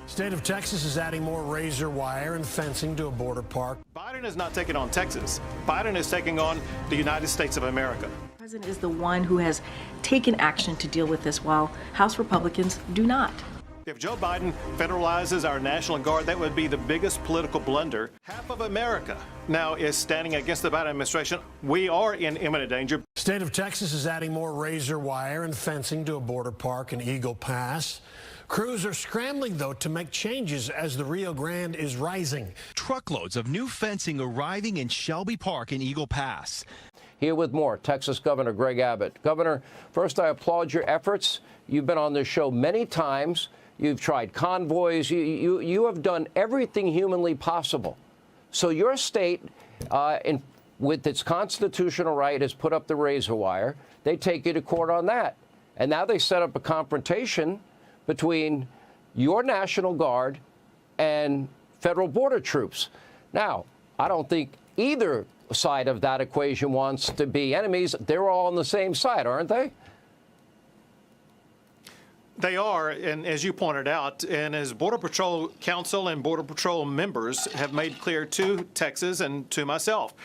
State of Texas is adding more razor wire and fencing to a border park. Biden is not taking on Texas. Biden is taking on the United States of America. The president is the one who has taken action to deal with this, while House Republicans do not. If Joe Biden federalizes our National Guard, that would be the biggest political blunder. Half of America now is standing against the Biden administration. We are in imminent danger. State of Texas is adding more razor wire and fencing to a border park in Eagle Pass. Crews are scrambling, though, to make changes as the Rio Grande is rising. Truckloads of new fencing arriving in Shelby Park in Eagle Pass. Here with more, Texas Governor Greg Abbott. Governor, first I applaud your efforts. You've been on this show many times. You've tried convoys. You have done everything humanly possible. So your state, with its constitutional right, has put up the razor wire. They take you to court on that. And now they set up a confrontation between your National Guard and federal border troops. Now, I don't think either side of that equation wants to be enemies. They're all on the same side, aren't they? They are, and as you pointed out, and as Border Patrol Council and Border Patrol members have made clear to Texas and to myself,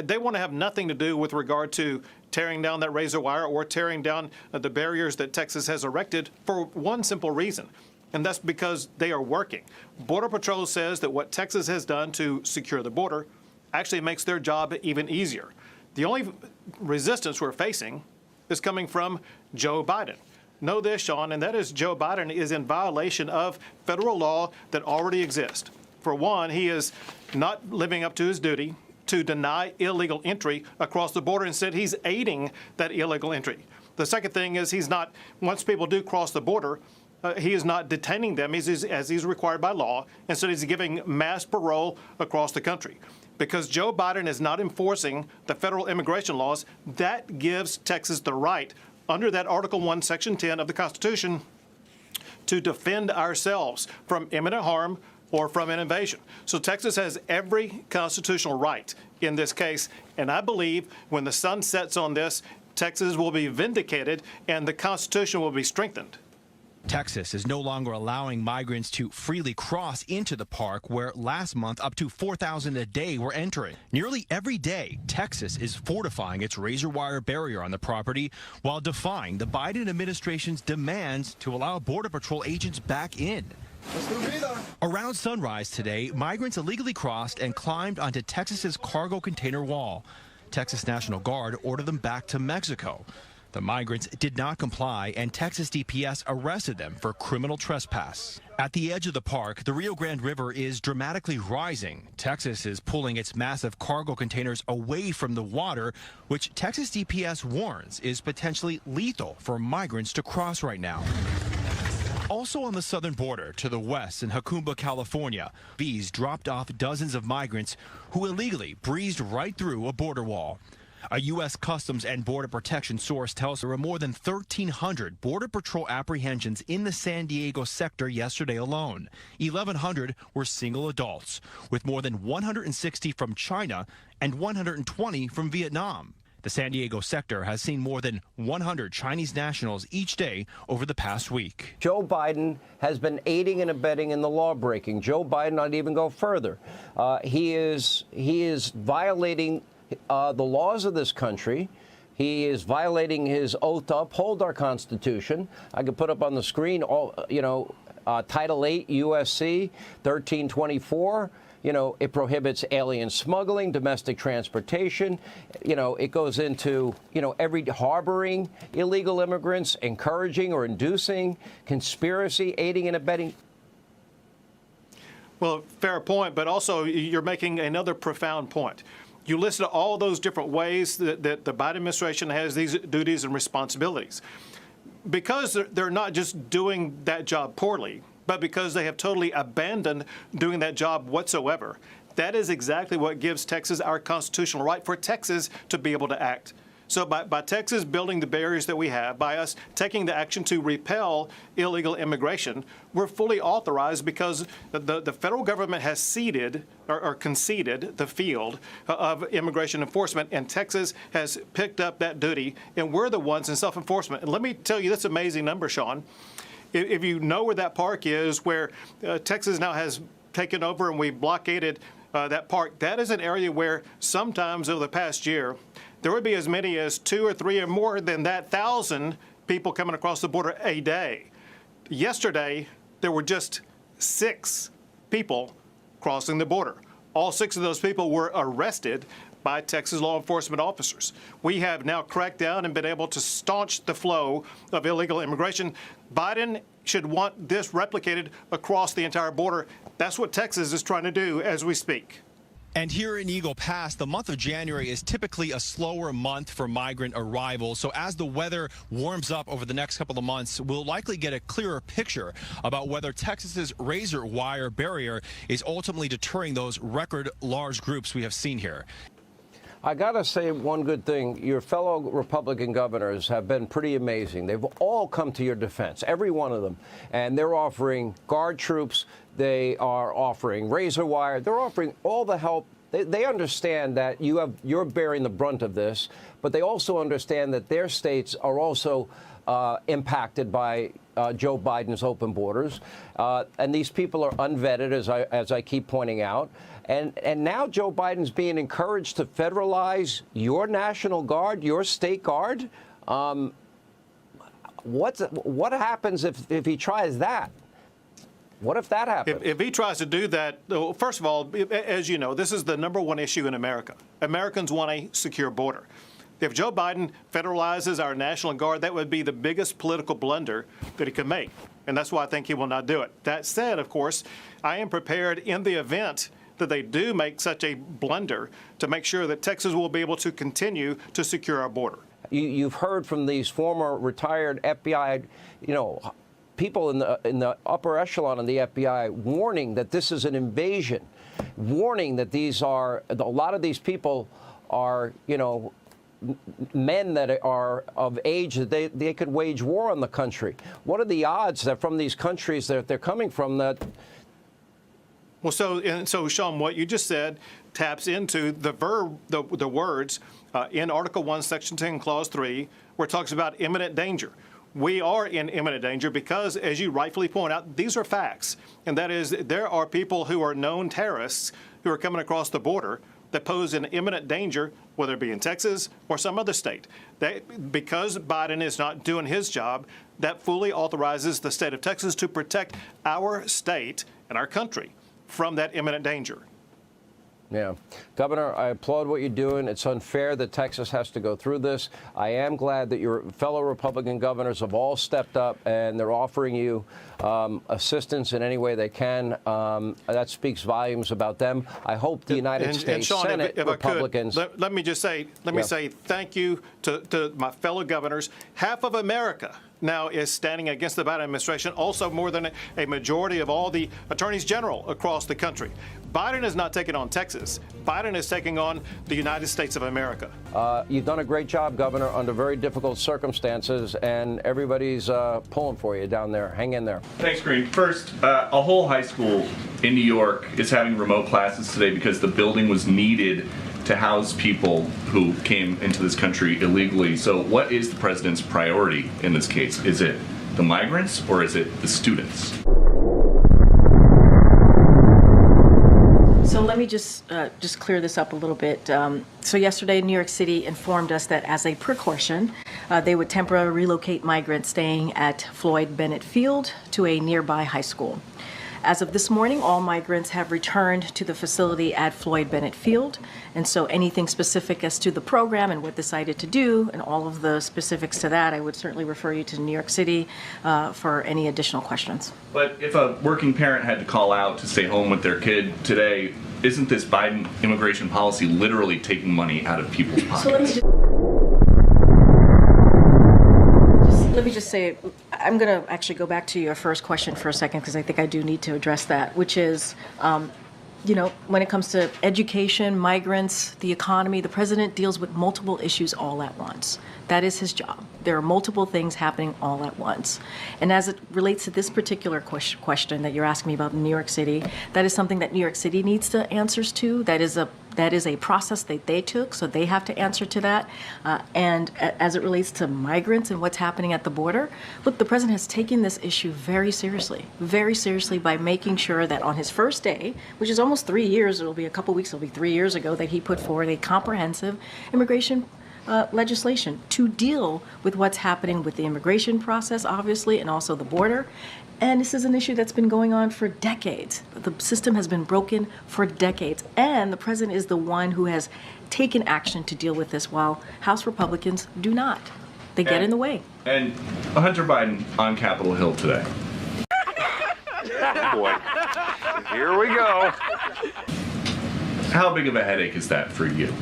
they want to have nothing to do with regard to tearing down that razor wire or tearing down the barriers that Texas has erected for one simple reason, and that's because they are working. Border Patrol says that what Texas has done to secure the border actually makes their job even easier. The only resistance we're facing is coming from Joe Biden. Know this, Sean, and that is Joe Biden is in violation of federal law that already exists. For one, he is not living up to his duty to deny illegal entry across the border. Instead, he's aiding that illegal entry. The second thing is he's not, once people do cross the border, he is not detaining them as he's required by law. Instead, he's giving mass parole across the country. Because Joe Biden is not enforcing the federal immigration laws, that gives Texas the right under that Article 1, Section 10 of the Constitution to defend ourselves from imminent harm or from an invasion. So Texas has every constitutional right in this case, and I believe when the sun sets on this, Texas will be vindicated and the Constitution will be strengthened. Texas is no longer allowing migrants to freely cross into the park, where last month up to 4,000 a day were entering. Nearly every day, Texas is fortifying its razor wire barrier on the property while defying the Biden administration's demands to allow Border Patrol agents back in. Around sunrise today, migrants illegally crossed and climbed onto Texas's cargo container wall. Texas National Guard ordered them back to Mexico. The migrants did not comply, and Texas DPS arrested them for criminal trespass. At the edge of the park, the Rio Grande River is dramatically rising. Texas is pulling its massive cargo containers away from the water, which Texas DPS warns is potentially lethal for migrants to cross right now. Also on the southern border to the west in Jacumba, California, these dropped off dozens of migrants who illegally breezed right through a border wall. A U.S. Customs and Border Protection source tells there were more than 1,300 Border Patrol apprehensions in the San Diego sector yesterday alone. 1,100 were single adults, with more than 160 from China and 120 from Vietnam. The San Diego sector has seen more than 100 Chinese nationals each day over the past week. Joe Biden has been aiding and abetting in the law breaking. Joe Biden, I'd even go further. He is violating the laws of this country. He is violating his oath to uphold our Constitution. I could put up on the screen, Title 8 USC 1324. It prohibits alien smuggling, domestic transportation. It goes into, every harboring illegal immigrants, encouraging or inducing, conspiracy, aiding and abetting. Well, fair point, but also you're making another profound point. You listed all those different ways that the Biden administration has these duties and responsibilities. Because they're not just doing that job poorly, but because they have totally abandoned doing that job whatsoever. That is exactly what gives Texas our constitutional right for Texas to be able to act. So by Texas building the barriers that we have, by us taking the action to repel illegal immigration, we're fully authorized because the federal government has ceded or conceded the field of immigration enforcement, and Texas has picked up that duty, and we're the ones in self-enforcement. And let me tell you this amazing number, Sean. If you know where that park is, where Texas now has taken over and we blockaded that park, that is an area where sometimes over the past year, there would be as many as 2 or 3 or more than that 1,000 people coming across the border a day. Yesterday, there were just 6 people crossing the border. All 6 of those people were arrested by Texas law enforcement officers. We have now cracked down and been able to staunch the flow of illegal immigration. Biden should want this replicated across the entire border. That's what Texas is trying to do as we speak. And here in Eagle Pass, the month of January is typically a slower month for migrant arrivals. So as the weather warms up over the next couple of months, we'll likely get a clearer picture about whether Texas's razor wire barrier is ultimately deterring those record large groups we have seen here. I got to say one good thing. Your fellow Republican governors have been pretty amazing. They've all come to your defense, every one of them. And they're offering guard troops. They are offering razor wire. They're offering all the help. They understand that you're bearing the brunt of this, but they also understand that their states are also impacted by Joe Biden's open borders. And these people are unvetted, as I keep pointing out. And now Joe Biden's being encouraged to federalize your National Guard, your state guard. What happens if he tries that? What if that happens? If he tries to do that, well, first of all, as you know, this is the #1 issue in America. Americans want a secure border. If Joe Biden federalizes our National Guard, that would be the biggest political blunder that he could make. And that's why I think he will not do it. That said, of course, I am prepared in the event that they do make such a blunder to make sure that Texas will be able to continue to secure our border. You've heard from these former retired FBI, people in the upper echelon of the FBI warning that this is an invasion, warning that a lot of these people are, men that are of age that they could wage war on the country. What are the odds that from these countries that they're coming from that? Well, so Sean, what you just said taps into the words in Article 1, Section 10, Clause 3, where it talks about imminent danger. We are in imminent danger because, as you rightfully point out, these are facts. And that is, there are people who are known terrorists who are coming across the border that pose an imminent danger, whether it be in Texas or some other state. Because Biden is not doing his job, that fully authorizes the state of Texas to protect our state and our country from that imminent danger. Yeah. Governor, I applaud what you're doing. It's unfair that Texas has to go through this. I am glad that your fellow Republican governors have all stepped up and they're offering you assistance in any way they can. That speaks volumes about them. I hope the United States Sean, Senate if Republicans. Let me just say, say thank you to my fellow governors. Half of America now is standing against the Biden administration, also more than a majority of all the attorneys general across the country. Biden is not taking on Texas. Biden is taking on the United States of America. You've done a great job, Governor, under very difficult circumstances, and everybody's pulling for you down there. Hang in there. Thanks, Green. First, a whole high school in New York is having remote classes today because the building was needed to house people who came into this country illegally. So what is the president's priority in this case? Is it the migrants or is it the students? So let me just clear this up a little bit. So yesterday, New York City informed us that as a precaution, they would temporarily relocate migrants staying at Floyd Bennett Field to a nearby high school. As of this morning, all migrants have returned to the facility at Floyd Bennett Field. And so anything specific as to the program and what decided to do and all of the specifics to that, I would certainly refer you to New York City for any additional questions. But if a working parent had to call out to stay home with their kid today, isn't this Biden immigration policy literally taking money out of people's pockets? So let me just say, I'm going to actually go back to your first question for a second because I think I do need to address that, which is, when it comes to education, migrants, the economy, the president deals with multiple issues all at once. That is his job. There are multiple things happening all at once. And as it relates to this particular question that you're asking me about in New York City, that is something that New York City needs the answers to. That That is a process that they took, so they have to answer to that. And as it relates to migrants and what's happening at the border, look, the president has taken this issue very seriously by making sure that on his first day, which is almost 3 years, it'll be a couple weeks, it'll be 3 years ago, that he put forward a comprehensive immigration legislation to deal with what's happening with the immigration process, obviously, and also the border. And this is an issue that's been going on for decades. The system has been broken for decades. And the president is the one who has taken action to deal with this, while House Republicans do not. They get in the way. And Hunter Biden on Capitol Hill today. Oh boy. Here we go. How big of a headache is that for you?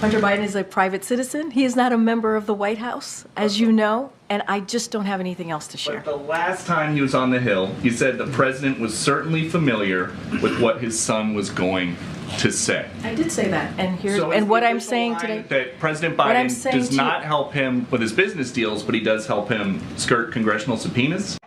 Hunter Biden is a private citizen. He is not a member of the White House, as you know, and I just don't have anything else to share. But the last time he was on the Hill, he said the president was certainly familiar with what his son was going to say. I did say that, and here's So and is what the I'm official saying line today. that President What I'm Biden saying does to you- not help him with his business deals, but he does help him skirt congressional subpoenas?